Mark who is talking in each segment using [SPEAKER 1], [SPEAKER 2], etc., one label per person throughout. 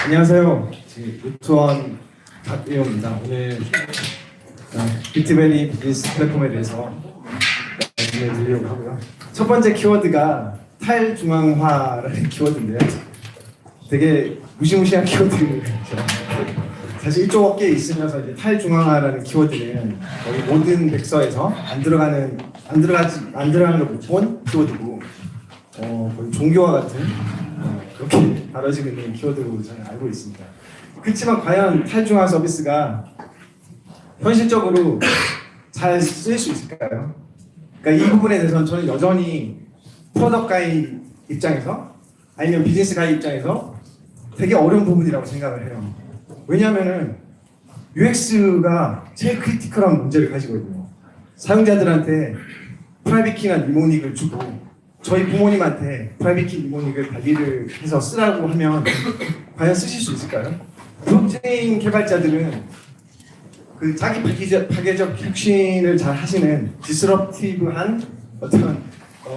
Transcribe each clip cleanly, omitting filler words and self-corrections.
[SPEAKER 1] 안녕하세요. 유투원 박의용입니다. 오늘 비트벨리 비즈니스 플랫폼에 대해서 말씀을 드리려고 하고요. 첫 번째 키워드가 탈중앙화라는 키워드인데요. 되게 무시무시한 키워드죠. 사실 이쪽 업계에 있으면서 이제 탈중앙화라는 키워드는 거의 모든 백서에서 안 들어가는 걸 못 본 키워드고, 거의 종교와 같은 그렇게 다뤄지고 있는 키워드로 저는 알고 있습니다. 그렇지만 과연 탈중앙 서비스가 현실적으로 잘 쓰일 수 있을까요? 그러니까 이 부분에 대해서는 저는 여전히 프로덕트 가이 입장에서 아니면 비즈니스 가이 입장에서 되게 어려운 부분이라고 생각을 해요. 왜냐하면은 UX가 제일 크리티컬한 문제를 가지고 있거든요. 사용자들한테 프라이빗 키나 니모닉을 주고 저희 부모님한테 프라이빗 키 니모닉을 관리를 해서 쓰라고 하면 과연 쓰실 수 있을까요? 블록체인 개발자들은 그 자기 파괴적 혁신을 잘 하시는 디스럽티브한 어떤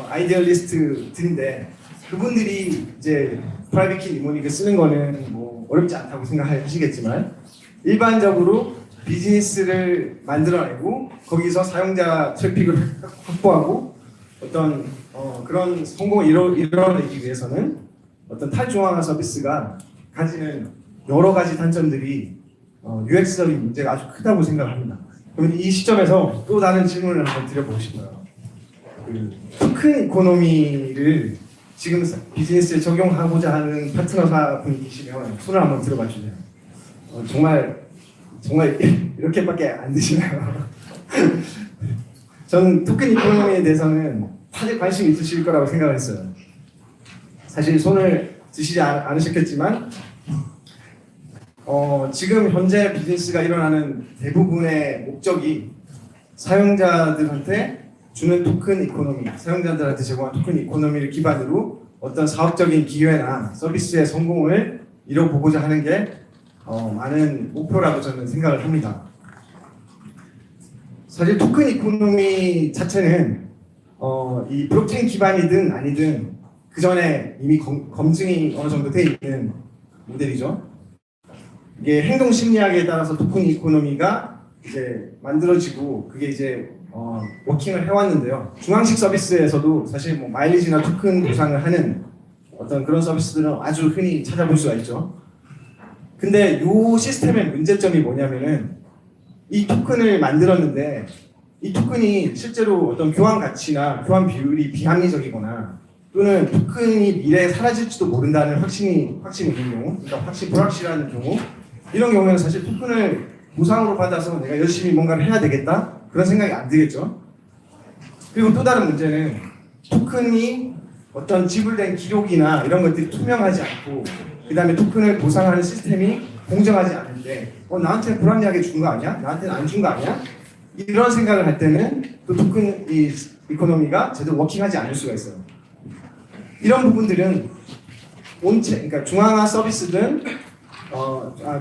[SPEAKER 1] 아이디얼리스트들인데, 그분들이 이제 프라이빗 키 니모닉을 쓰는 거는 뭐 어렵지 않다고 생각하시겠지만, 일반적으로 비즈니스를 만들어내고 거기서 사용자 트래픽을 확보하고 어떤 그런 성공을 이뤄내기 위해서는 어떤 탈중앙화 서비스가 가지는 여러 가지 단점들이 UX적인 문제가 아주 크다고 생각합니다. 그럼 이 시점에서 또 다른 질문을 한번 드려보고 싶어요. 토큰 이코노미를 지금 비즈니스에 적용하고자 하는 파트너사분이 계시면 손을 한번 들어봐 주세요. 정말 이렇게밖에 안 드시나요? 전 토큰 이코노미에 대해서는 다들 관심이 있으실 거라고 생각을 했어요. 사실 손을 드시지 않으셨겠지만 지금 현재 비즈니스가 일어나는 대부분의 목적이 사용자들한테 주는 토큰 이코노미, 사용자들한테 제공한 토큰 이코노미를 기반으로 어떤 사업적인 기회나 서비스의 성공을 이뤄보고자 하는 게 많은 목표라고 저는 생각을 합니다. 사실 토큰 이코노미 자체는 이 블록체인 기반이든 아니든 그 전에 이미 검증이 어느 정도 돼 있는 모델이죠. 이게 행동 심리학에 따라서 토큰 이코노미가 이제 만들어지고 그게 이제 워킹을 해왔는데요. 중앙식 서비스에서도 사실 뭐 마일리지나 토큰 보상을 하는 어떤 그런 서비스들은 아주 흔히 찾아볼 수가 있죠. 근데 이 시스템의 문제점이 뭐냐면은 이 토큰을 만들었는데 이 토큰이 실제로 어떤 교환 가치나 교환 비율이 비합리적이거나 또는 토큰이 미래에 사라질지도 모른다는 확신이 있는 경우, 그러니까 확실히 불확실한 경우, 이런 경우에는 사실 토큰을 보상으로 받아서 내가 열심히 뭔가를 해야 되겠다 그런 생각이 안 들겠죠. 그리고 또 다른 문제는 토큰이 어떤 지불된 기록이나 이런 것들이 투명하지 않고, 그 다음에 토큰을 보상하는 시스템이 공정하지 않은데 나한테 불합리하게 준 거 아니야? 나한테는 안 준 거 아니야? 이런 생각을 할 때는 또 토큰 이코노미가 제대로 워킹하지 않을 수가 있어요. 이런 부분들은 그러니까 중앙화 서비스든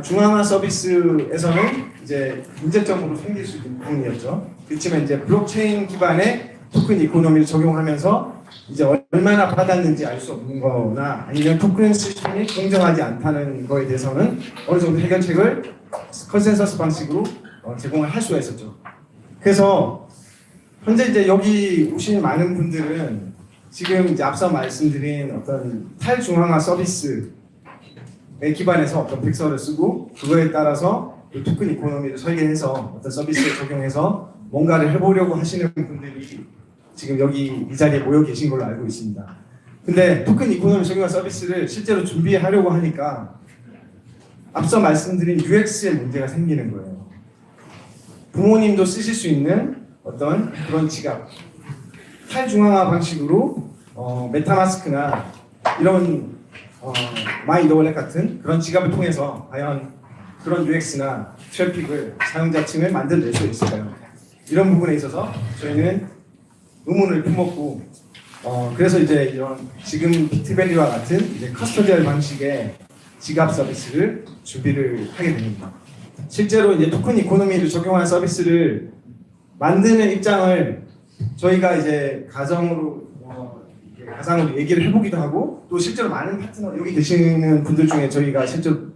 [SPEAKER 1] 중앙화 서비스에서는 이제 문제점으로 생길 수 있는 부분이었죠. 그렇지만 이제 블록체인 기반의 토큰 이코노미를 적용하면서 이제 얼마나 받았는지 알 수 없는 거나 아니면 토큰 시스템이 공정하지 않다는 거에 대해서는 어느 정도 해결책을 컨센서스 방식으로 제공을 할 수가 있었죠. 그래서 현재 이제 여기 오신 많은 분들은 지금 이제 앞서 말씀드린 어떤 탈중앙화 서비스에 기반해서 어떤 백서를 쓰고 그거에 따라서 토큰 이코노미를 설계해서 어떤 서비스에 적용해서 뭔가를 해보려고 하시는 분들이 지금 여기 이 자리에 모여 계신 걸로 알고 있습니다. 근데 토큰 이코노미 적용한 서비스를 실제로 준비하려고 하니까 앞서 말씀드린 UX의 문제가 생기는 거예요. 부모님도 쓰실 수 있는 어떤 그런 지갑, 탈중앙화 방식으로 메타마스크나 이런 마이더월렛 같은 그런 지갑을 통해서 과연 그런 UX나 트래픽을 사용자층을 만들어낼 수 있을까요? 이런 부분에 있어서 저희는 의문을 품었고, 그래서 이제 이런 지금 비트밸리와 같은 이제 커스터디얼 방식의 지갑 서비스를 준비를 하게 됩니다. 실제로 이제 토큰 이코노미를 적용한 서비스를 만드는 입장을 저희가 이제 가상으로 얘기를 해보기도 하고, 또 실제로 많은 파트너, 여기 계시는 분들 중에 저희가 실제로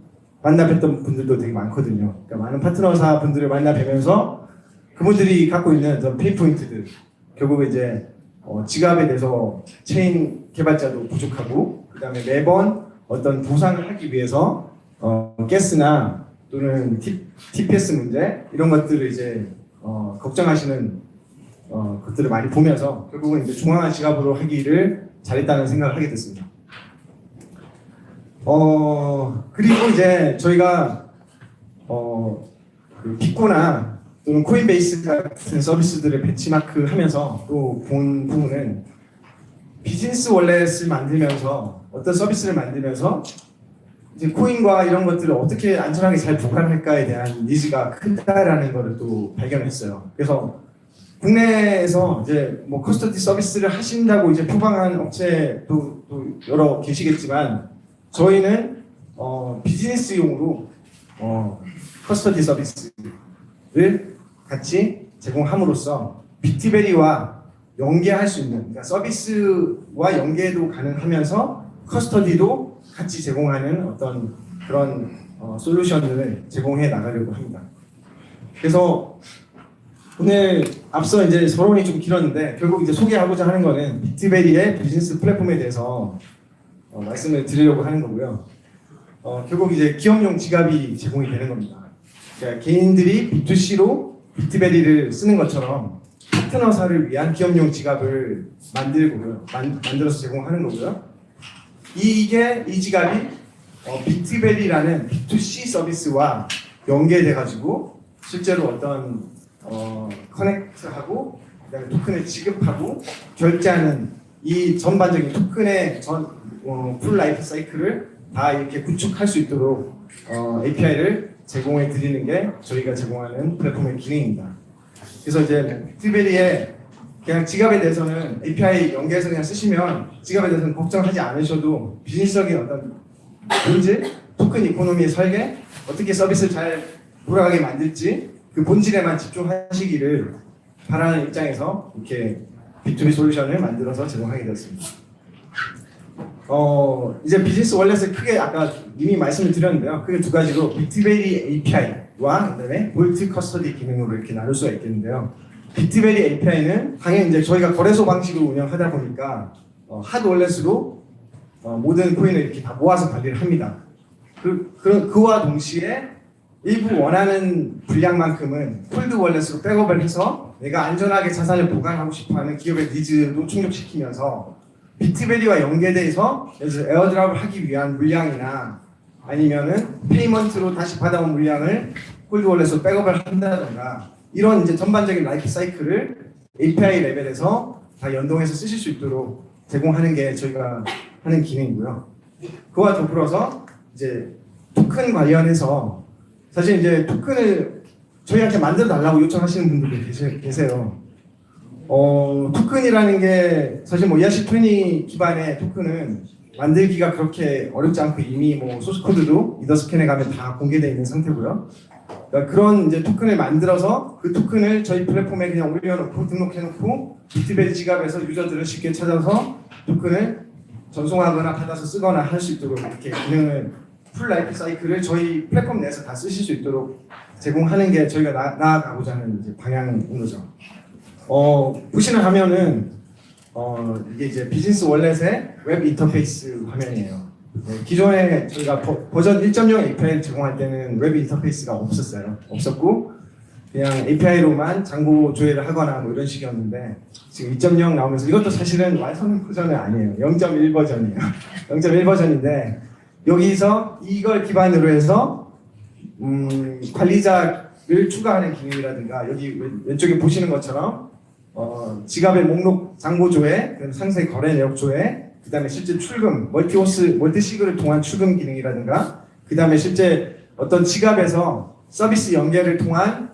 [SPEAKER 1] 만나 뵀던 분들도 되게 많거든요. 그러니까 많은 파트너사 분들을 만나 뵈면서 그분들이 갖고 있는 어떤 페인 포인트들, 결국 이제 지갑에 대해서 체인 개발자도 부족하고, 그다음에 매번 어떤 보상을 하기 위해서 가스나 또는 TPS 문제 이런 것들을 이제 걱정하시는 것들을 많이 보면서 결국은 이제 중앙화 지갑으로 하기를 잘했다는 생각을 하게 됐습니다. 그리고 이제 저희가 그 빅코나 또는 코인베이스 같은 서비스들을 벤치마크 하면서 또 본 부분은 비즈니스 월렛을 만들면서 어떤 서비스를 만들면서 이제 코인과 이런 것들을 어떻게 안전하게 잘 보관할까에 대한 니즈가 크다라는 것을 또 발견했어요. 그래서 국내에서 이제 뭐 커스터디 서비스를 하신다고 이제 표방한 업체도 또 여러 계시겠지만 저희는 비즈니스용으로 커스터디 서비스를 같이 제공함으로써 빅티베리와 연계할 수 있는, 그러니까 서비스와 연계도 가능하면서 커스터디도 같이 제공하는 어떤 그런 솔루션을 제공해 나가려고 합니다. 그래서 오늘 앞서 이제 서론이 좀 길었는데 결국 이제 소개하고자 하는 거는 빅티베리의 비즈니스 플랫폼에 대해서 말씀을 드리려고 하는 거고요. 결국 이제 기업용 지갑이 제공이 되는 겁니다. 그러니까 개인들이 B2C로 빅티베리를 쓰는 것처럼 파트너사를 위한 기업용 지갑을 만들어서 제공하는 거고요. 이 지갑이 빅티베리라는 B2C 서비스와 연계돼 가지고 실제로 어떤 커넥트하고 그다음에 토큰을 지급하고 결제하는 이 전반적인 토큰의 풀 라이프 사이클을 다 이렇게 구축할 수 있도록 API를 제공해 드리는 게 저희가 제공하는 플랫폼의 기능입니다. 그래서 이제 빅티베리의 그냥 지갑에 대해서는 API 연계해서 그냥 쓰시면 지갑에 대해서는 걱정하지 않으셔도 비즈니스적인 어떤 본질, 토큰 이코노미의 설계, 어떻게 서비스를 잘 돌아가게 만들지 그 본질에만 집중하시기를 바라는 입장에서 이렇게 B2B 솔루션을 만들어서 제공하게 되었습니다. 이제 비즈니스 월렛을 크게 아까 이미 말씀을 드렸는데요. 크게 두 가지로 빅티베리 API와 그다음에 볼트 커스터디 기능으로 이렇게 나눌 수가 있겠는데요. 빅티베리 API는 당연히 이제 저희가 거래소 방식으로 운영하다 보니까 핫 월렛으로 모든 코인을 이렇게 다 모아서 관리를 합니다. 그와 동시에 일부 원하는 분량만큼은 콜드 월렛으로 백업을 해서 내가 안전하게 자산을 보관하고 싶어하는 기업의 니즈도 충족시키면서 빅티베리와 연계돼서 에어드랍을 하기 위한 물량이나 아니면은 페이먼트로 다시 받아온 물량을 콜드 월렛으로 백업을 한다던가 이런 이제 전반적인 라이프 사이클을 API 레벨에서 다 연동해서 쓰실 수 있도록 제공하는 게 저희가 하는 기능이고요. 그와 더불어서 이제 토큰 관련해서 사실 이제 토큰을 저희한테 만들어 달라고 요청하시는 분들도 계세요. 토큰이라는 게 사실 뭐 ERC20 기반의 토큰은 만들기가 그렇게 어렵지 않고 이미 뭐 소스 코드도 이더스캔에 가면 다 공개되어 있는 상태고요. 그러니까 그런 이제 토큰을 만들어서 그 토큰을 저희 플랫폼에 그냥 올려놓고 등록해놓고 빅티베리 지갑에서 유저들을 쉽게 찾아서 토큰을 전송하거나 받아서 쓰거나 할 수 있도록 이렇게 기능을 풀 라이프 사이클을 저희 플랫폼 내에서 다 쓰실 수 있도록 제공하는 게 저희가 나아가고자 하는 이제 방향인 거죠. 보시는 화면은 이게 이제 비즈니스 월렛의 웹 인터페이스 화면이에요. 네, 기존에 저희가 버전 1.0 API를 제공할 때는 웹 인터페이스가 없었고 그냥 API로만 잔고 조회를 하거나 뭐 이런 식이었는데 지금 2.0 나오면서 이것도 사실은 완성 버전은 아니에요. 0.1 버전이에요. 0.1 버전인데 여기서 이걸 기반으로 해서 관리자를 추가하는 기능이라든가 여기 왼쪽에 보시는 것처럼 지갑의 목록 잔고 조회, 상세 거래 내역 조회, 그 다음에 실제 출금, 멀티시그를 통한 출금 기능이라든가 그 다음에 실제 어떤 지갑에서 서비스 연계를 통한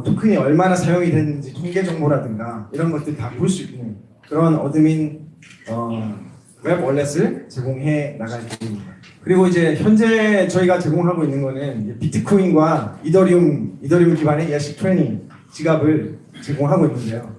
[SPEAKER 1] 토큰이 얼마나 사용이 됐는지 통계 정보라든가 이런 것들 다 볼 수 있는 그런 어드민 웹 월렛을 제공해 나갈 계획입니다. 그리고 이제 현재 저희가 제공하고 있는 거는 비트코인과 이더리움 기반의 ERC20 지갑을 제공하고 있는데요.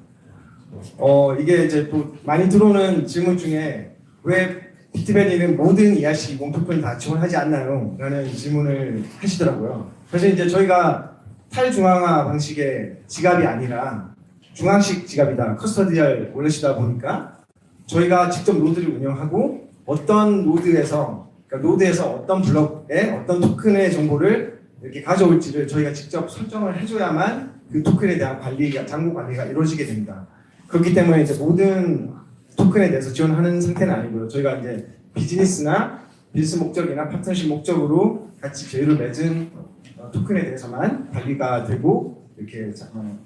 [SPEAKER 1] 이게 이제 또 많이 들어오는 질문 중에 왜 비트베리는 모든 ERC 20 토큰 다 지원하지 않나요? 라는 질문을 하시더라고요. 그래서 이제 저희가 탈중앙화 방식의 지갑이 아니라 중앙식 지갑이다, 커스터디얼 월렛이다 보니까 저희가 직접 노드를 운영하고 어떤 노드에서, 그러니까 노드에서 어떤 블럭에 어떤 토큰의 정보를 이렇게 가져올지를 저희가 직접 설정을 해줘야만 그 토큰에 대한 관리가, 잔고 관리가 이루어지게 됩니다. 그렇기 때문에 이제 모든 토큰에 대해서 지원하는 상태는 아니고요. 저희가 이제 비즈니스나 비즈니스 목적이나 파트너십 목적으로 같이 제휴를 맺은 토큰에 대해서만 관리가 되고 이렇게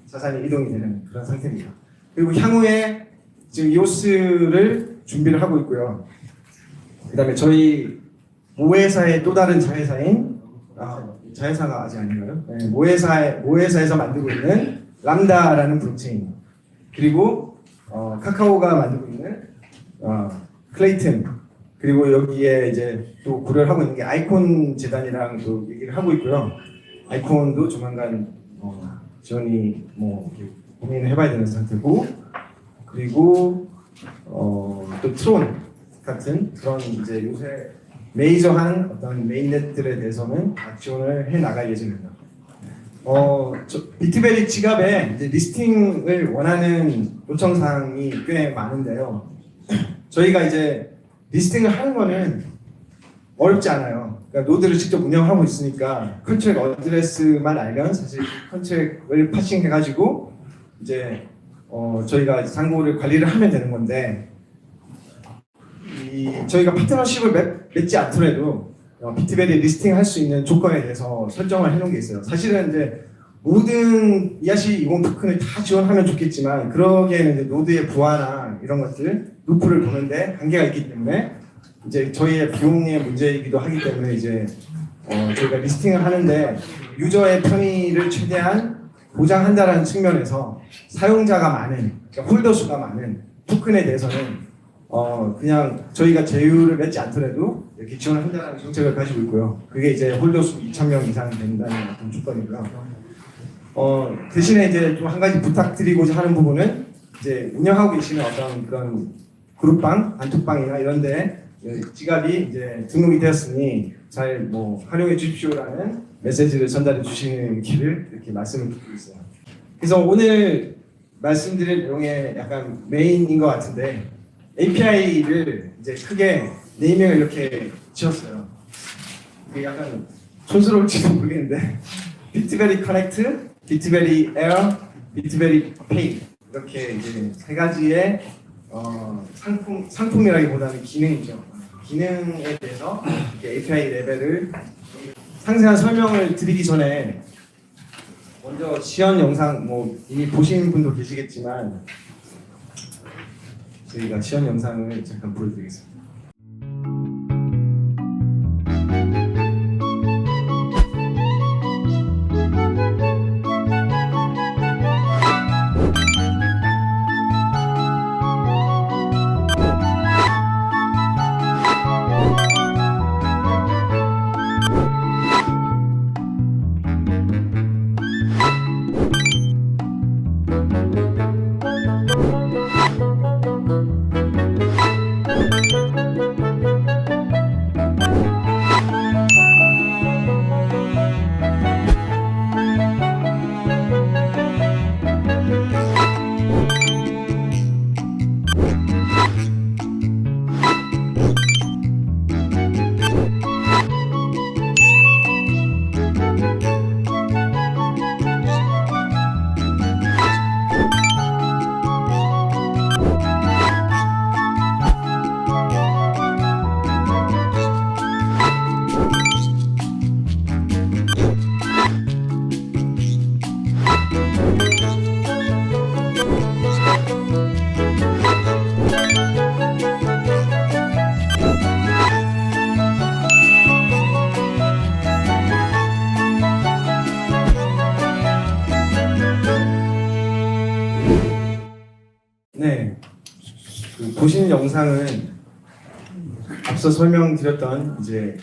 [SPEAKER 1] 자산이 이동이 되는 그런 상태입니다. 그리고 향후에 지금 이오스를 준비를 하고 있고요. 그다음에 저희 모회사의 또 다른 자회사인 자회사가 아직 아닌가요? 네, 모회사에서 만들고 있는 람다라는 블록체인, 그리고 카카오가 만들고 있는 클레이튼, 그리고 여기에 이제 또 고려를 하고 있는 게 아이콘 재단이랑 또 얘기를 하고 있고요. 아이콘도 조만간 지원이 뭐 고민을 해봐야 되는 상태고, 그리고 또 트론 같은 그런 이제 요새 메이저한 어떤 메인넷들에 대해서는 다 지원을 해 나갈 예정입니다. 비트베리 지갑에 이제 리스팅을 원하는 요청 사항이 꽤 많은데요. 저희가 이제 리스팅을 하는 거는 어렵지 않아요. 그러니까 노드를 직접 운영하고 있으니까 컨트랙 어드레스만 알면 사실 컨트랙을 파싱해가지고 이제 저희가 잔고를 관리를 하면 되는 건데, 저희가 파트너십을 맺지 않더라도 비트베리 리스팅 할 수 있는 조건에 대해서 설정을 해놓은 게 있어요. 사실은 이제 모든 ERC 20 토큰을 다 지원하면 좋겠지만 그러기에는 이제 노드의 부하나 이런 것들, 루프를 보는데 한계가 있기 때문에 이제 저희의 비용의 문제이기도 하기 때문에 이제 저희가 리스팅을 하는데 유저의 편의를 최대한 보장한다는 측면에서 사용자가 많은, 그러니까 홀더 수가 많은 토큰에 대해서는 그냥 저희가 제휴를 맺지 않더라도 이렇게 지원을 한다는 정책을 가지고 있고요. 그게 이제 홀더 수 2,000명 이상 된다는 어떤 조건이고요. 대신에 이제 좀 한 가지 부탁드리고자 하는 부분은 이제 운영하고 계시는 어떤 그런 그룹방, 단톡방이나 이런데 지갑이 이제 등록이 되었으니 잘 뭐 활용해 주십시오라는 메시지를 전달해 주시는 길을 이렇게 말씀을 드리고 있어요. 그래서 오늘 말씀드릴 내용의 약간 메인인 것 같은데, API를 이제 크게 네이밍을 이렇게 지었어요. 이게 약간 촌스러울지도 모르겠는데 비트베리 커넥트, 비트베리 에어, 비트베리 페이, 이렇게 이제 세 가지의 상품이라기보다는 기능이죠. 기능에 대해서 이렇게 API 레벨을 상세한 설명을 드리기 전에 먼저 시연 영상 뭐 이미 보신 분도 계시겠지만 저희가 시연 영상을 잠깐 보여드리겠습니다. 네, 보신 영상은 앞서 설명드렸던 이제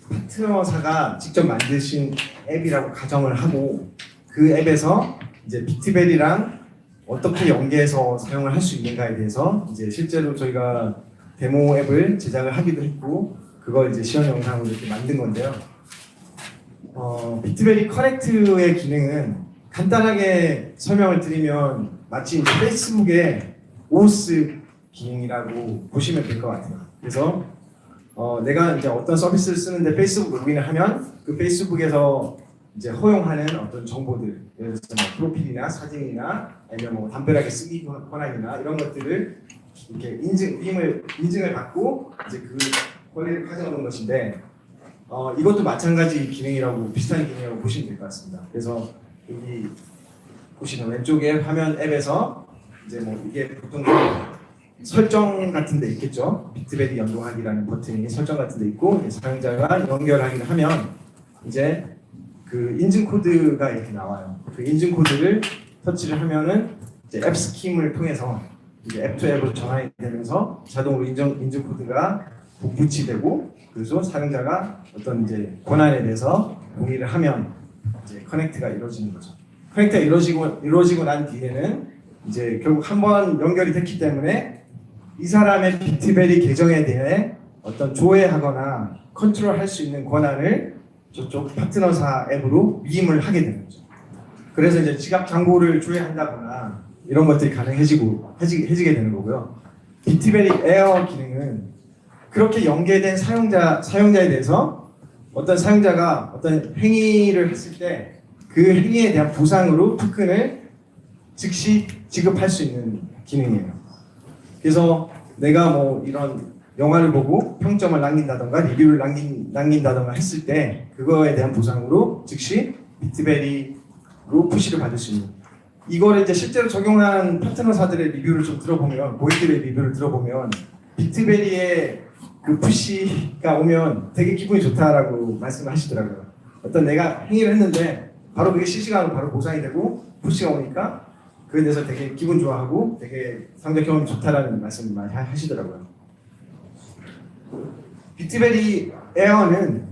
[SPEAKER 1] 파트너사가 직접 만드신 앱이라고 가정을 하고 그 앱에서 이제 비트베리랑 어떻게 연계해서 사용을 할 수 있는가에 대해서 이제 실제로 저희가 데모 앱을 제작을 하기도 했고 그걸 이제 시연 영상으로 이렇게 만든 건데요. 비트베리 커넥트의 기능은 간단하게 설명을 드리면 마치 이제 페이스북의 OOS 기능이라고 보시면 될 것 같아요. 그래서 내가 이제 어떤 서비스를 쓰는데 페이스북 로그인을 하면 그 페이스북에서 이제 허용하는 어떤 정보들, 예를 들어서 뭐 프로필이나 사진이나 아니면 뭐 담벼락에 쓰기 권한이나 이런 것들을 이렇게 인증을 받고 이제 그 권리를 가져오는 것인데 이것도 마찬가지 기능이라고 비슷한 기능이라고 보시면 될 것 같습니다. 그래서 여기 보시면 왼쪽에 화면 앱에서 이제 뭐 이게 보통 설정 같은 데 있겠죠. 비트베리 연동하기라는 버튼이 설정 같은 데 있고 사용자가 연결하기를 하면 이제 그 인증 코드가 이렇게 나와요. 그 인증 코드를 터치를 하면은 이제 앱 스킴을 통해서 이제 앱 투 앱으로 전환이 되면서 자동으로 인증 코드가 복붙이되고 그래서 사용자가 어떤 이제 권한에 대해서 동의를 하면 이제 커넥트가 이루어지는 거죠. 커넥트가 이루어지고 난 뒤에는 이제 결국 한번 연결이 됐기 때문에 이 사람의 비트베리 계정에 대해 어떤 조회하거나 컨트롤할 수 있는 권한을 저쪽 파트너사 앱으로 위임을 하게 되는 거죠. 그래서 이제 지갑 잔고를 조회한다거나 이런 것들이 해지게 되는 거고요. 비트베리 에어 기능은 그렇게 연계된 사용자에 대해서 어떤 사용자가 어떤 행위를 했을 때 그 행위에 대한 보상으로 토큰을 즉시 지급할 수 있는 기능이에요. 그래서 내가 뭐 이런 영화를 보고 평점을 남긴다던가 리뷰를 남긴다던가 했을 때 그거에 대한 보상으로 즉시 비트베리로 푸시를 받을 수 있는 이거를 이제 실제로 적용한 파트너사들의 리뷰를 좀 들어보면 고객들의 리뷰를 들어보면 비트베리의 그 푸시가 오면 되게 기분이 좋다라고 말씀을 하시더라고요. 어떤 내가 행위를 했는데 바로 그게 실시간으로 바로 보상이 되고 푸시가 오니까 그에 대해서 되게 기분 좋아하고 되게 상대 경험이 좋다라는 말씀을 많이 하시더라고요. 비트베리 에어는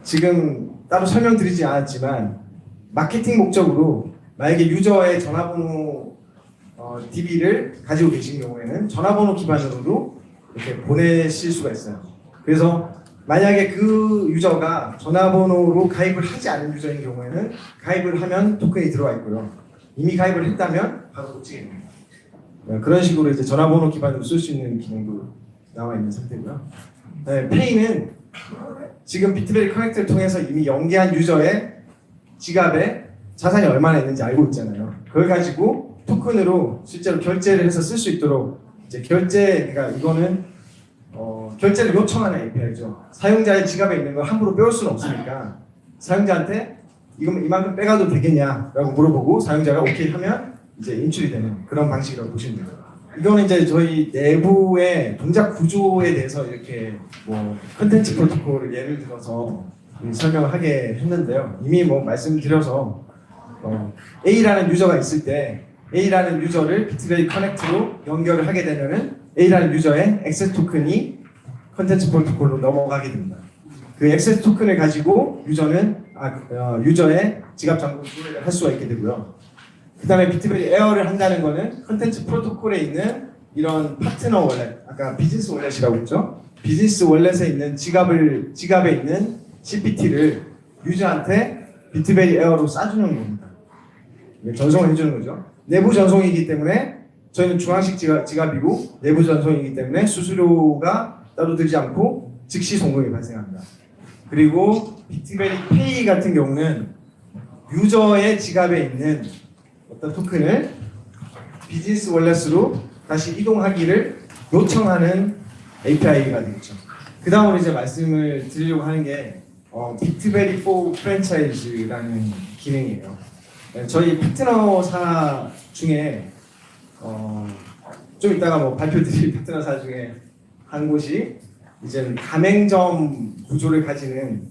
[SPEAKER 1] 지금 따로 설명드리지 않았지만 마케팅 목적으로 만약에 유저의 전화번호 DB를 가지고 계신 경우에는 전화번호 기반으로도 이렇게 보내실 수가 있어요. 그래서 만약에 그 유저가 전화번호로 가입을 하지 않은 유저인 경우에는 가입을 하면 토큰이 들어와 있고요. 이미 가입을 했다면 바로 놓치게 됩니다. 그런 식으로 이제 전화번호 기반으로 쓸 수 있는 기능도 나와 있는 상태고요. 네, 페이는 지금 비트베리 커넥트를 통해서 이미 연계한 유저의 지갑에 자산이 얼마나 있는지 알고 있잖아요. 그걸 가지고 토큰으로 실제로 결제를 해서 쓸 수 있도록 이제 그러니까 이거는 결제를 요청하는 API죠. 사용자의 지갑에 있는 걸 함부로 빼올 수는 없으니까 사용자한테 이만큼 빼가도 되겠냐라고 물어보고 사용자가 오케이 하면 이제 인출이 되는 그런 방식이라고 보시면 됩니다. 이거는 이제 저희 내부의 동작 구조에 대해서 이렇게 뭐 컨텐츠 프로토콜을 예를 들어서 설명을 하게 했는데요. 이미 뭐 말씀드려서 A라는 유저가 있을 때 A라는 유저를 비트베리 커넥트로 연결을 하게 되면은 A라는 유저의 액세스 토큰이 컨텐츠 프로토콜로 넘어가게 됩니다. 그 액세스 토큰을 가지고 유저의 지갑 잔고 조회를 할 수가 있게 되고요. 그 다음에 비트베리 에어를 한다는 거는 컨텐츠 프로토콜에 있는 이런 파트너 월렛, 아까 비즈니스 월렛이라고 했죠. 비즈니스 월렛에 있는 지갑에 있는 CPT를 유저한테 비트베리 에어로 쏴주는 겁니다. 전송을 해주는 거죠. 내부 전송이기 때문에 저희는 중앙식 지갑이고 내부 전송이기 때문에 수수료가 따로 들지 않고 즉시 송금이 발생합니다. 그리고 비트베리 페이 같은 경우는 유저의 지갑에 있는 어떤 토큰을 비즈니스 월렛으로 다시 이동하기를 요청하는 API가 되겠죠. 그 다음으로 이제 말씀을 드리려고 하는 게 비트베리 포 프랜차이즈라는 기능이에요. 저희 파트너사 중에 좀 이따가 뭐 발표드릴 파트너사 중에 한 곳이 이제 가맹점 구조를 가지는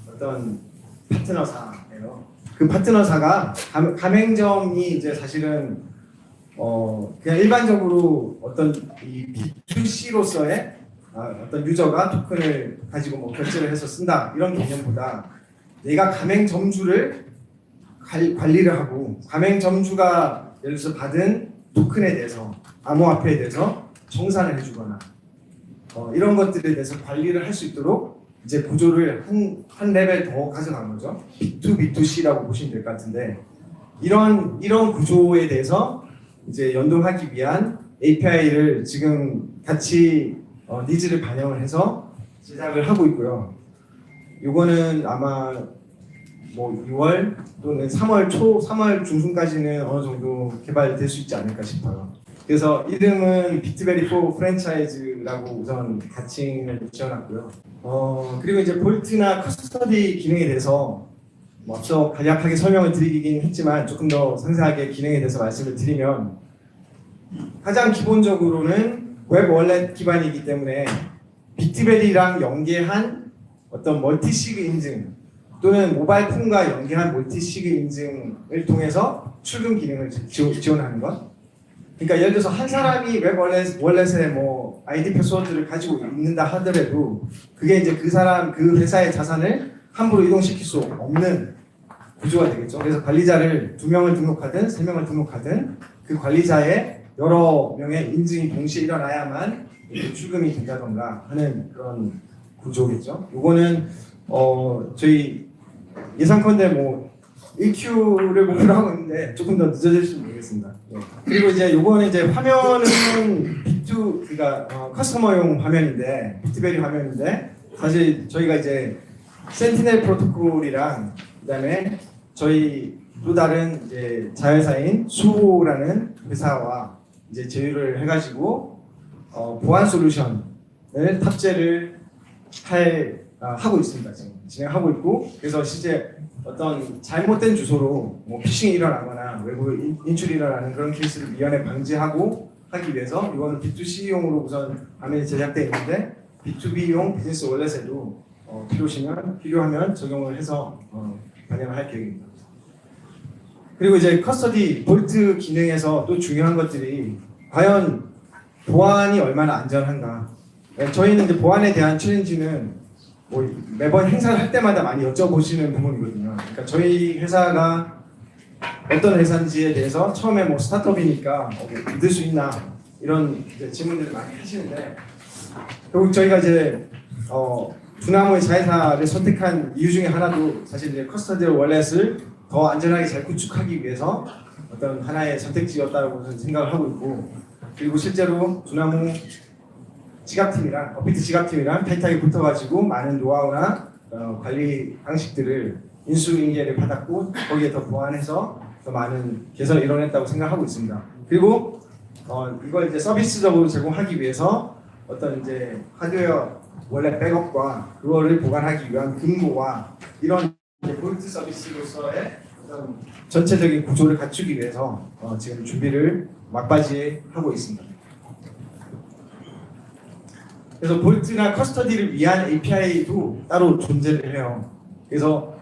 [SPEAKER 1] 어떤 파트너사예요. 그 파트너사가 가맹점이 이제 사실은 그냥 일반적으로 어떤 이 B2C로서의 어떤 유저가 토큰을 가지고 뭐 결제를 해서 쓴다 이런 개념보다 내가 가맹점주를 관리를 하고 가맹점주가 예를 들어서 받은 토큰에 대해서 암호화폐에 대해서 정산을 해주거나 이런 것들에 대해서 관리를 할 수 있도록 이제 구조를 한 레벨 더 가져간 거죠. B2B2C라고 보시면 될 것 같은데 이런 구조에 대해서 이제 연동하기 위한 API를 지금 같이 니즈를 반영을 해서 제작을 하고 있고요. 요거는 아마 뭐 6월 또는 3월 초, 3월 중순까지는 어느 정도 개발될 수 있지 않을까 싶어요. 그래서 이름은 비트베리 4 프랜차이즈라고 우선 가칭을 지어놨고요. 그리고 이제 볼트나 커스터디 기능에 대해서 뭐 앞서 간략하게 설명을 드리긴 했지만 조금 더 상세하게 기능에 대해서 말씀을 드리면 가장 기본적으로는 웹 월렛 기반이기 때문에 비트베리랑 연계한 어떤 멀티시그 인증 또는 모바일 폰과 연계한 멀티시그 인증을 통해서 출금 기능을 지원하는 것. 그러니까 예를 들어서 한 사람이 웹 월렛에 뭐 아이디 패스워드를 가지고 있는다 하더라도 그게 이제 그 사람 그 회사의 자산을 함부로 이동시킬 수 없는 구조가 되겠죠. 그래서 관리자를 2명을 등록하든 3명을 등록하든 그 관리자의 여러 명의 인증이 동시에 일어나야만 출금이 된다던가 하는 그런 구조겠죠. 요거는 저희 예상컨대 뭐 1Q를 목표로 하고 있는데 조금 더 늦어질지 모르겠습니다. 네. 그리고 이제 요거는 이제 화면은 B2 그러니까 커스터머용 화면인데 비트베리 화면인데 사실 저희가 이제 센티넬 프로토콜이랑 그다음에 저희 또 다른 이제 자회사인 수호라는 회사와 이제 제휴를 해가지고 보안 솔루션을 탑재를 하고 있습니다. 지금 진행하고 있고 그래서 실제 어떤 잘못된 주소로 뭐 피싱이 일어나거나 외부 인출이 일어나는 그런 케이스를 미연에 방지하고 하기 위해서 이거는 B2C용으로 우선 화면이 제작되어 있는데 B2B용 비즈니스 월렛에도 필요하면 적용을 해서 반영을 할 계획입니다. 그리고 이제 커스터디 볼트 기능에서 또 중요한 것들이 과연 보안이 얼마나 안전한가. 저희는 이제 보안에 대한 챌린지는 뭐 매번 행사를 할 때마다 많이 여쭤보시는 부분이거든요. 그러니까 저희 회사가 어떤 회사인지에 대해서 처음에 뭐 스타트업이니까 믿을 수 있나 이런 질문들을 많이 하시는데 결국 저희가 이제 두나무의 자회사를 선택한 이유 중에 하나도 사실 이제 커스터디 월렛을 더 안전하게 잘 구축하기 위해서 어떤 하나의 선택지였다고 저는 생각을 하고 있고 그리고 실제로 두나무 지갑팀이랑 업비트 지갑팀이랑 타이트하게 붙어가지고 많은 노하우나 관리 방식들을 인수인계를 받았고 거기에 더 보완해서 더 많은 개선을 이뤄냈다고 생각하고 있습니다. 그리고 이걸 이제 서비스적으로 제공하기 위해서 어떤 이제 하드웨어 원래 백업과 그거를 보관하기 위한 금고와 이런 볼트 서비스로서의 어떤 전체적인 구조를 갖추기 위해서 지금 준비를 막바지에 하고 있습니다. 그래서 볼트나 커스터디를 위한 API도 따로 존재를 해요. 그래서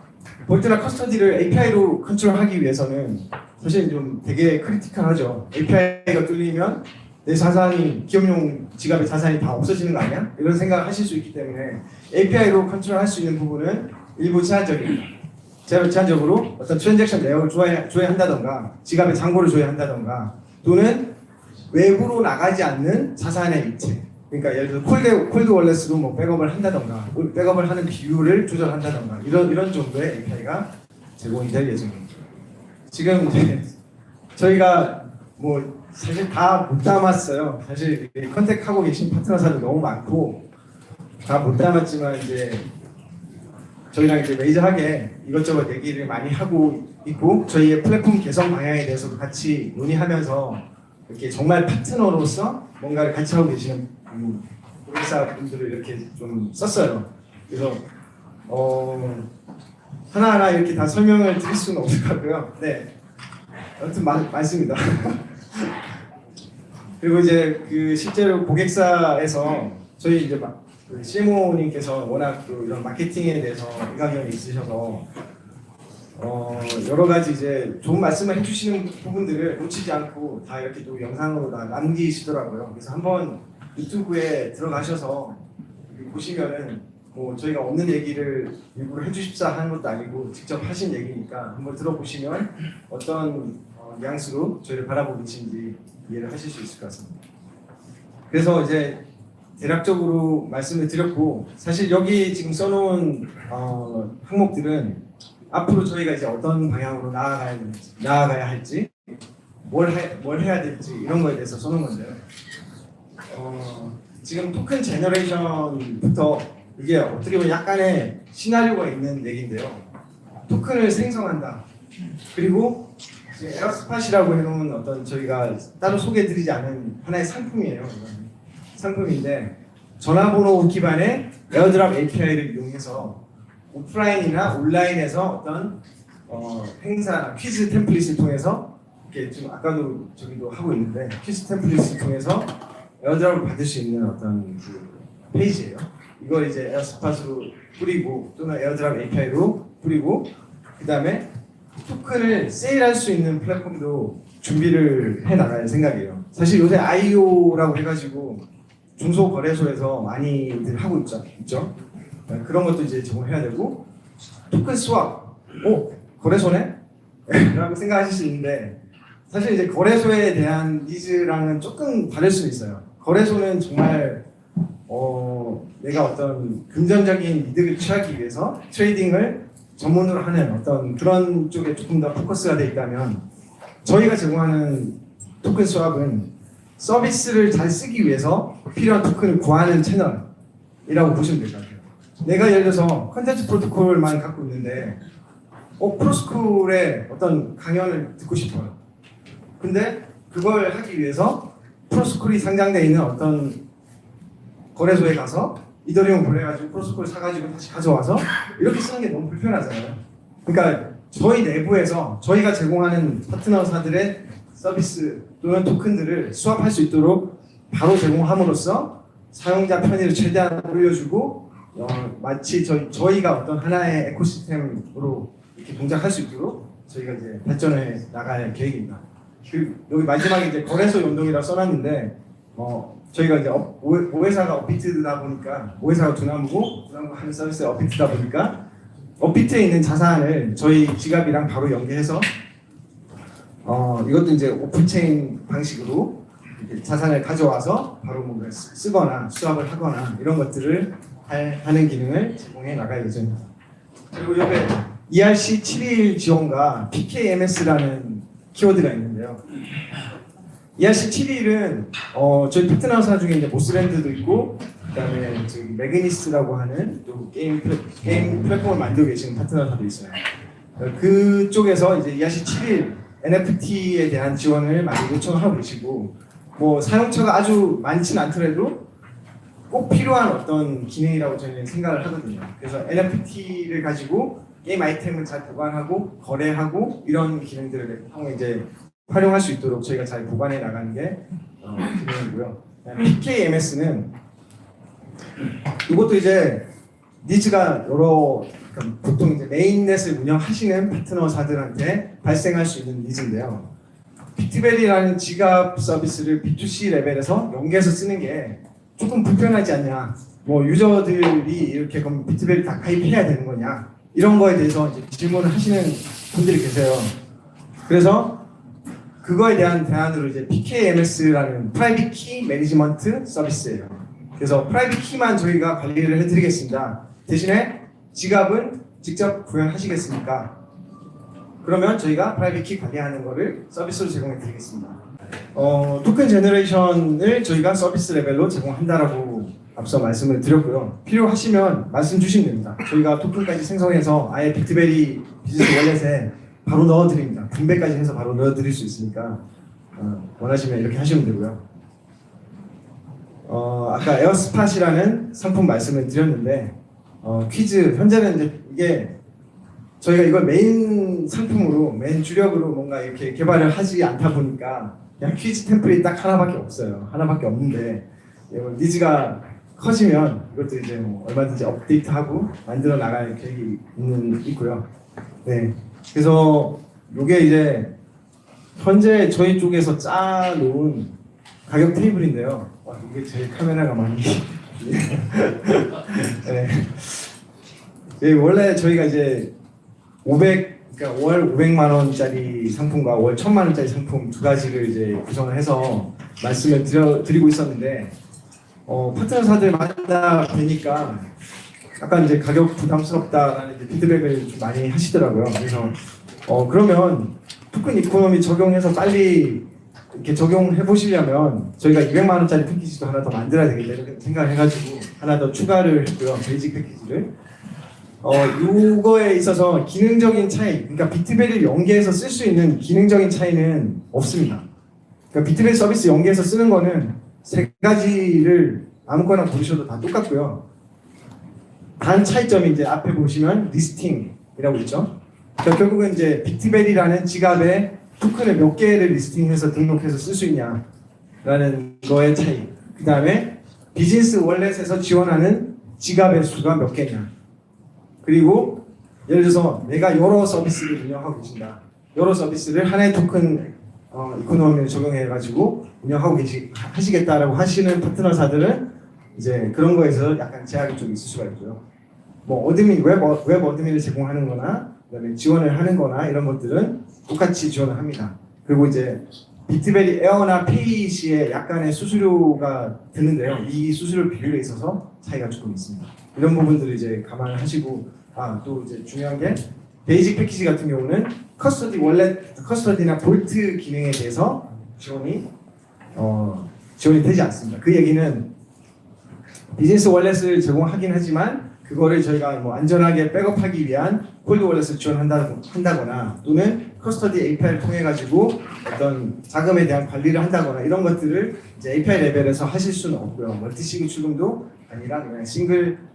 [SPEAKER 1] 볼트나 커스터디를 API로 컨트롤하기 위해서는 사실 좀 되게 크리티컬하죠. API가 뚫리면 내 자산이 기업용 지갑의 자산이 다 없어지는 거 아니야? 이런 생각을 하실 수 있기 때문에 API로 컨트롤할 수 있는 부분은 일부 제한적입니다. 제한적으로 어떤 트랜잭션 내역을 조회한다던가 지갑의 잔고를 조회한다던가 또는 외부로 나가지 않는 자산의 위치 그러니까 예를 들어 콜드 월렛으로 뭐 백업을 한다던가 백업을 하는 비율을 조절한다던가 이런 정도의 API가 제공이 될 예정입니다. 지금 이제 저희가 뭐 사실 다 못 담았어요. 사실 컨택하고 계신 파트너사들 너무 많고 다 못 담았지만 이제 저희랑 이제 메이저하게 이것저것 얘기를 많이 하고 있고 저희의 플랫폼 개선 방향에 대해서도 같이 논의하면서 이렇게 정말 파트너로서 뭔가를 같이 하고 계시는 고객사 분들을 이렇게 좀 썼어요. 그래서 하나하나 이렇게 다 설명을 드릴 수는 없을 것 같고요. 네, 아무튼 많습니다. 그리고 이제 그 실제로 고객사에서 저희 이제 그 CMO님께서 워낙 또 이런 마케팅에 대해서 일가견이 있으셔서 여러 가지 이제 좋은 말씀을 해주시는 부분들을 놓치지 않고 다 이렇게 또 영상으로 다 남기시더라고요. 그래서 한번 유튜브에 들어가셔서 보시면은 뭐 저희가 없는 얘기를 일부러 해주십사 하는 것도 아니고 직접 하신 얘기니까 한번 들어보시면 어떤 뉘앙스로 저희를 바라보고 계신지 이해를 하실 수 있을 것 같습니다. 그래서 이제 대략적으로 말씀을 드렸고, 사실 여기 지금 써놓은 항목들은 앞으로 저희가 이제 어떤 방향으로 나아가야 할지, 뭘 해야 될지 이런 거에 대해서 써놓은 건데요. 지금 토큰 제너레이션부터 이게 어떻게 보면 약간의 시나리오가 있는 얘기인데요. 토큰을 생성한다. 그리고 에어스팟이라고 해놓은 어떤 저희가 따로 소개해드리지 않은 하나의 상품이에요. 상품인데 전화번호 기반의 에어드랍 API를 이용해서 오프라인이나 온라인에서 어떤 행사 퀴즈 템플릿을 통해서 이렇게 지금 아까도 저기도 하고 있는데 퀴즈 템플릿을 통해서 에어드랍을 받을 수 있는 어떤 그 페이지예요. 이걸 이제 에어스팟으로 뿌리고 또는 에어드랍 API로 뿌리고 그 다음에 토큰을 세일할 수 있는 플랫폼도 준비를 해 나갈 생각이에요. 사실 요새 IO라고 해가지고 중소거래소에서 많이들 하고 있죠. 그런 것도 이제 제공해야 되고 토큰 스왑, 거래소네? 라고 생각하실 수 있는데 사실 이제 거래소에 대한 니즈랑은 조금 다를 수 있어요. 거래소는 정말 내가 어떤 금전적인 이득을 취하기 위해서 트레이딩을 전문으로 하는 어떤 그런 쪽에 조금 더 포커스가 돼 있다면 저희가 제공하는 토큰 스왑은 서비스를 잘 쓰기 위해서 필요한 토큰을 구하는 채널이라고 보시면 될 것 같아요. 내가 예를 들어서 컨텐츠 프로토콜만 갖고 있는데 프로스쿨의 어떤 강연을 듣고 싶어요. 근데 그걸 하기 위해서 프로스쿨이 상장되어 있는 어떤 거래소에 가서 이더리움 보내가지고 프로스쿨 사가지고 다시 가져와서 이렇게 쓰는 게 너무 불편하잖아요. 그러니까 저희 내부에서 저희가 제공하는 파트너사들의 서비스 또는 토큰들을 수합할 수 있도록 바로 제공함으로써 사용자 편의를 최대한 올려주고 마치 저희가 어떤 하나의 에코시스템으로 이렇게 동작할 수 있도록 저희가 이제 발전해 나갈 계획입니다. 여기 마지막에 이제 거래소 연동이라고 써놨는데 저희가 이제 모회사가 업비트다 보니까 모회사가 두나무고 두나무가 하는 서비스가 업비트다 보니까 업비트에 있는 자산을 저희 지갑이랑 바로 연계해서 이것도 이제 오픈체인 방식으로 자산을 가져와서 바로 뭔가 쓰거나 수합을 하거나 이런 것들을 하는 기능을 제공해 나갈 예정입니다. 그리고 여기 ERC721 지원과 PKMS라는 키워드가 있는데요. ERC721은 저희 파트너사 중에 이제 모스랜드도 있고 그다음에 저기 매그니스라고 하는 또 게임 플랫폼을 만들고 계시는 파트너사도 있어요. 그쪽에서 이제 ERC721 NFT에 대한 지원을 많이 요청하고 계시고 뭐 사용처가 아주 많지는 않더라도 꼭 필요한 어떤 기능이라고 저희는 생각을 하거든요. 그래서 NFT를 가지고 게임 아이템을 잘 보관하고 거래하고 이런 기능들을 이제 활용할 수 있도록 저희가 잘 보관해 나가는 게 기능이고요. PKMS는 이것도 이제 니즈가 여러 보통 이제 메인넷을 운영하시는 파트너사들한테 발생할 수 있는 니즈인데요. 비트벨이라는 지갑 서비스를 B2C 레벨에서 연계해서 쓰는 게 조금 불편하지 않냐? 뭐 유저들이 이렇게 그럼 비트벨이 다 가입해야 되는 거냐? 이런 거에 대해서 이제 질문을 하시는 분들이 계세요. 그래서 그거에 대한 대안으로 이제 PKMS라는 프라이빗 키 매니지먼트 서비스예요. 그래서 프라이빗 키만 저희가 관리를 해드리겠습니다. 대신에 지갑은 직접 구현하시겠습니까? 그러면 저희가 프라이빗 키 관리하는 거를 서비스로 제공해 드리겠습니다. 토큰 제너레이션을 저희가 서비스 레벨로 제공한다라고 앞서 말씀을 드렸고요. 필요하시면 말씀 주시면 됩니다. 저희가 토큰까지 생성해서 아예 비트베리 비즈니스 월렛에 바로 넣어드립니다. 분배까지 해서 바로 넣어드릴 수 있으니까 원하시면 이렇게 하시면 되고요. 아까 에어스팟이라는 상품 말씀을 드렸는데 퀴즈 현재는 이제 이게 저희가 이걸 메인 상품으로 메인 주력으로 뭔가 이렇게 개발을 하지 않다 보니까 그냥 퀴즈 템플릿 딱 하나밖에 없어요. 하나밖에 없는데 니즈가 커지면 이것도 이제 뭐 얼마든지 업데이트하고 만들어 나갈 계획이 있고요. 네, 그래서 이게 이제 현재 저희 쪽에서 짜놓은 가격 테이블인데요. 이게 제 카메라가 많이 네. 원래 저희가 이제 그러니까 월 500만 원짜리 상품과 월 1000만 원짜리 상품 두 가지를 이제 구성을 해서 말씀을 드리고 있었는데 파트너사들 만나 뵈니까 약간 이제 가격 부담스럽다라는 이제 피드백을 좀 많이 하시더라고요. 그래서 그러면 토큰 이코노미 적용해서 빨리 이렇게 적용해 보시려면 저희가 200만 원짜리 패키지도 하나 더 만들어야 되겠다 이렇게 생각을 해가지고 하나 더 추가를 했고요. 베이직 패키지를. 이거에 있어서 기능적인 차이, 그러니까 비트벨을 연계해서 쓸 수 있는 기능적인 차이는 없습니다. 그러니까 비트벨 서비스 연계해서 쓰는 거는 세 가지를 아무거나 고르셔도 다 똑같고요. 단 차이점이 이제 앞에 보시면 리스팅이라고 있죠. 그러니까 결국은 이제 비트벨이라는 지갑에 토큰을 몇 개를 리스팅해서 등록해서 쓸 수 있냐라는 거의 차이. 그 다음에 비즈니스 월렛에서 지원하는 지갑의 수가 몇 개냐. 그리고 예를 들어서 내가 여러 서비스를 운영하고 계신다. 여러 서비스를 하나의 토큰 이코노미를 적용해가지고 운영하고 하시겠다라고 하시는 파트너사들은 이제 그런 거에서 약간 제약이 좀 있을 수가 있고요. 뭐 어드민, 웹 어드민을 제공하는 거나 그다음에 지원을 하는 거나 이런 것들은 똑같이 지원을 합니다. 그리고 이제 비트벨이 에어나 페이 시에 약간의 수수료가 드는데요. 이 수수료 비율에 있어서 차이가 조금 있습니다. 이런 부분들을 이제 감안을 하시고 또 이제 중요한 게 베이직 패키지 같은 경우는 커스터디 월렛, 커스터디나 볼트 기능에 대해서 지원이 되지 않습니다. 그 얘기는 비즈니스 월렛을 제공하긴 하지만 그거를 저희가 뭐 안전하게 백업하기 위한 콜드 월렛을 지원한다거나 또는 커스터디 API를 통해 가지고 어떤 자금에 대한 관리를 한다거나 이런 것들을 이제 API 레벨에서 하실 수는 없고요. 멀티시그 출금도 아니라 그냥 싱글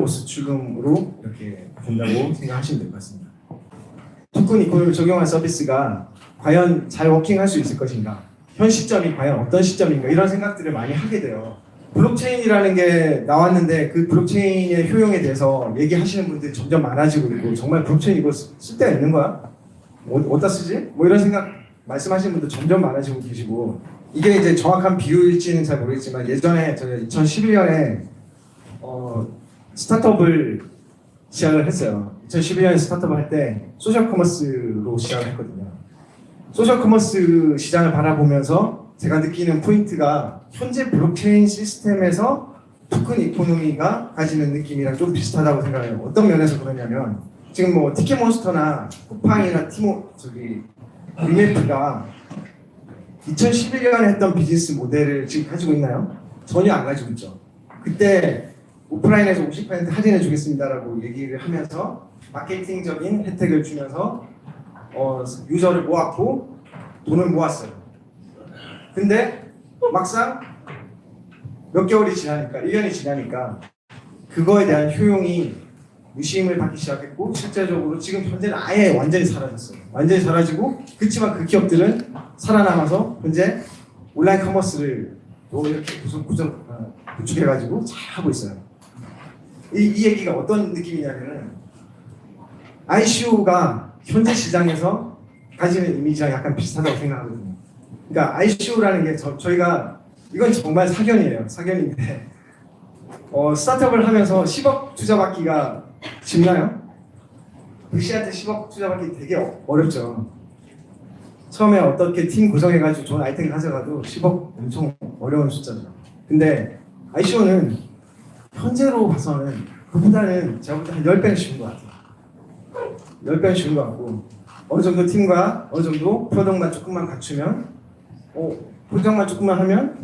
[SPEAKER 1] 오스 출금으로 이렇게 된다고 생각하시면 될 것 같습니다. 토큰 이코노미를 적용한 서비스가 과연 잘 워킹할 수 있을 것인가? 현 시점이 과연 어떤 시점인가? 이런 생각들을 많이 하게 돼요. 블록체인이라는 게 나왔는데 그 블록체인의 효용에 대해서 얘기하시는 분들이 점점 많아지고 있고 정말 블록체인 이거 쓸 데가 있는 거야? 어디다 쓰지? 뭐 이런 생각 말씀하시는 분들 점점 많아지고 계시고 이게 이제 정확한 비율일지는 잘 모르겠지만 예전에 저희가 2011년에 스타트업을 시작을 했어요. 2012년에 스타트업을 할 때 소셜 커머스로 시작을 했거든요. 소셜 커머스 시장을 바라보면서 제가 느끼는 포인트가 현재 블록체인 시스템에서 토큰 이코노미가 가지는 느낌이랑 좀 비슷하다고 생각해요. 어떤 면에서 그러냐면 지금 뭐 티켓몬스터나 쿠팡이나 리메이프가 2011년에 했던 비즈니스 모델을 지금 가지고 있나요? 전혀 안 가지고 있죠. 그때 오프라인에서 50% 할인해 주겠습니다라고 얘기를 하면서 마케팅적인 혜택을 주면서 유저를 모았고 돈을 모았어요. 근데 막상 몇 개월이 지나니까 1년이 지나니까 그거에 대한 효용이 무심을 받기 시작했고 실제적으로 지금 현재는 아예 완전히 사라졌어요. 완전히 사라지고 그렇지만 그 기업들은 살아남아서 현재 온라인 커머스를 또 이렇게 구축해가지고 잘 하고 있어요. 이 얘기가 어떤 느낌이냐면은 ICO가 현재 시장에서 가지는 이미지랑 약간 비슷하다고 생각하거든요. 그러니까 ICO라는 게 저희가 이건 정말 사견이에요. 사견인데 스타트업을 하면서 10억 투자받기가 쉽나요? VC한테 10억 투자받기 되게 어렵죠. 처음에 어떻게 팀 구성해가지고 좋은 아이템을 가져가도 10억 엄청 어려운 숫자죠. 근데 ICO는 현재로 봐서는 그보다는 제가 볼 때 한 10배는 쉬운 것 같아요. 10배는 쉬운 것 같고 어느 정도 팀과 어느 정도 프로덕트만 조금만 갖추면 프로덕트만 조금만 하면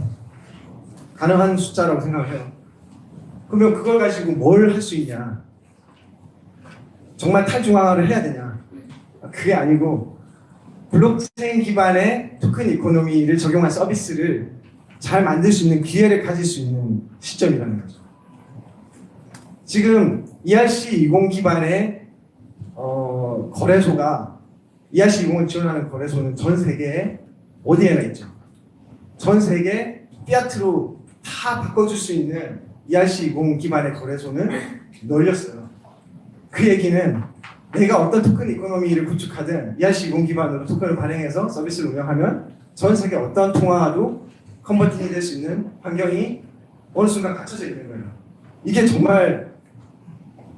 [SPEAKER 1] 가능한 숫자라고 생각을 해요. 그러면 그걸 가지고 뭘 할 수 있냐? 정말 탈중앙화를 해야 되냐? 그게 아니고 블록체인 기반의 토큰 이코노미를 적용한 서비스를 잘 만들 수 있는 기회를 가질 수 있는 시점이라는 거죠. 지금 ERC20 기반의 거래소가 ERC20을 지원하는 거래소는 전 세계에 어디에나 있죠. 전 세계 피아트로 다 바꿔줄 수 있는 ERC20 기반의 거래소는 널렸어요. 그 얘기는 내가 어떤 토큰 이코노미를 구축하든 ERC20 기반으로 토큰을 발행해서 서비스를 운영하면 전 세계 어떤 통화도 컨버팅이 될 수 있는 환경이 어느 순간 갖춰져 있는 거예요. 이게 정말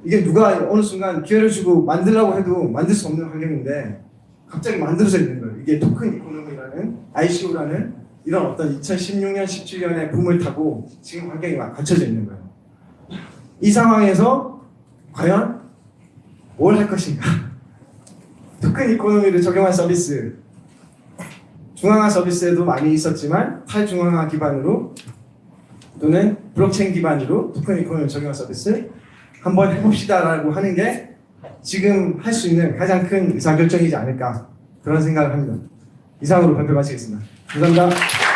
[SPEAKER 1] 이게 누가 어느 순간 기회를 주고 만들라고 해도 만들 수 없는 환경인데 갑자기 만들어져 있는 거예요. 이게 토큰 이코노미라는 ICO라는 이런 어떤 2016년, 17년의 붐을 타고 지금 환경이 갖춰져 있는 거예요. 이 상황에서 과연 뭘 할 것인가? 토큰 이코노미를 적용한 서비스, 중앙화 서비스에도 많이 있었지만 탈중앙화 기반으로 또는 블록체인 기반으로 토큰 이코노미를 적용한 서비스 한번 해봅시다라고 하는 게 지금 할 수 있는 가장 큰 의사결정이지 않을까 그런 생각을 합니다. 이상으로 발표 마치겠습니다. 감사합니다.